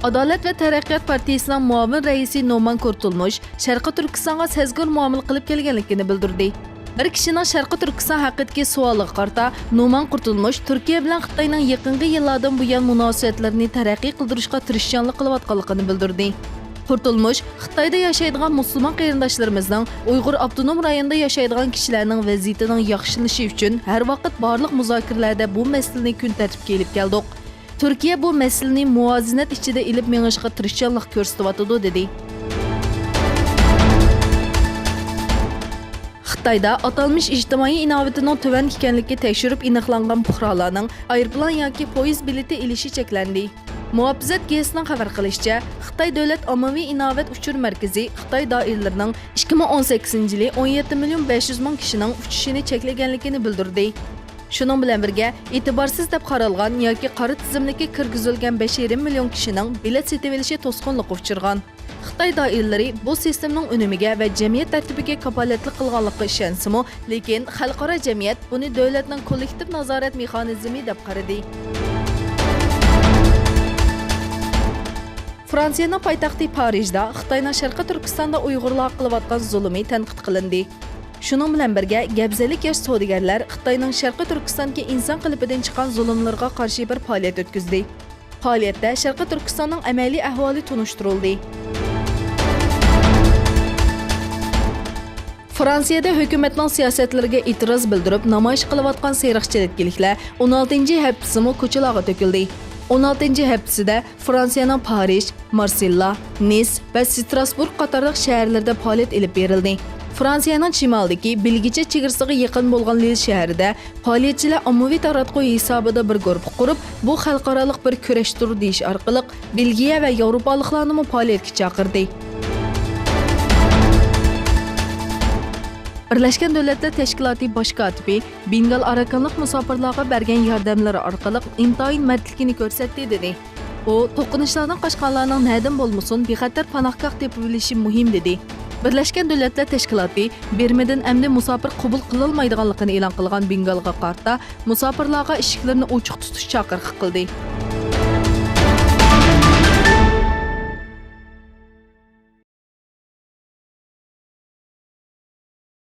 Adalet ve Taraqqiyot Partiyasining muavin raisi Noman Kurtulmuş, Sharqiy Turkistonga sezgir muomala qilib kelganligini bildirdi. Bir kishining Sharqiy Turkiston haqidagi savoliga qarata Noman Kurtulmuş, Turkiya bilan Xitoyning yaqingi yillardan buyon munosabatlarini taraqqiy qildirishga tirishchanlik qilayotganligini bildirdi. Kurtulmuş, Xitoyda yashaydigan musulmon qarindoshlarimizning Uyg'ur avtonom rayonida yashaydigan kishilarning vaziyatining yaxshilanishi uchun har vaqt barliq muzokaralarda bu masalani kun tartibga olib keldik. Türkiye bu meseleni muvazinat içinde ilip menişqa tirishchanlik ko'rsatyotdi dedi. Xitoyda atalmış ijtimoiy innovatining tuvan ekanligi tekshirib aniqlangan fuqarolarning aeroplan yoki poyezd bileti ilishi cheklandi. Muhofizat gazetining xabar qilishicha, Xitoy davlat ommaviy innovat uchur markazi Xitoy doiralarining 2018-yili 17 million 500 ming kishining uchishini cheklaganligini bildirdi. Şunun bilan birga e'tiborsiz deb qaralgan yoki qora tizimlikka kirgizilgan 5,5 million kishining bilet setib olishi to'sqinlikka uchirgan. Xitoy doiralari bu sistemning unimiga va jamiyat tartibiga kafolatlik qilganlikka ishonsimi, lekin xalqaro jamiyat buni davlatning kollektiv nazorat mexanizmi deb qaradi. Fransiyaning poytaxti Parijda Xitoyning Sharqiy Turkistonda Uyg'urlar qilayotgan zulmi tanqid qilindi. Şunun bilan birga Gabzalik yosh savdogarlar Xitoyning Sharqiy Turkistonga inson qilibidan chiqqan zulmlarga qarshi bir faoliyat o'tkazdi. Faoliyatda Sharqiy Turkistonning amaliy ahvoli tunishtirildi. Fransiyada hukumatning siyosatlariga e'tiroz bildirib namoyish qilayotgan seriqchiliklar 16-haftasida ko'chalarga to'kildi. 16-haftasida Fransiyaning Parij, Marsella, Nice va Strasburg qatorliq shaharlarda faoliyat olib berildi. Fransiyaning shimolidagi Belgicha chegarasiga yaqin bo'lgan Lille shahrida faoliyatchilar ommaviy taratquv hisobida bir guruh qurib, bu xalqaro bir kurashdir deyish orqali Belgiya va Yevropaliklarni faoliyatga chaqirdi. Birlashgan Davlatlar Tashkiloti bosh kotibi Bengal arakanlik musofirlarga bergan yordamlari orqali intoyin mardlikni ko'rsatdi dedi. U to'qinishlarning qashqarlarning nadan bo'lmasin bexatar panohgoh tepib olishi muhim dedi. Birlashgan Davlatlar Tashkiloti Birmadan amdi musofir qabul qilinmaydiganligini e'lon qilgan Bengalga qarta musofirlarga eshiklarini ochiq tutish chaqiriq qildi.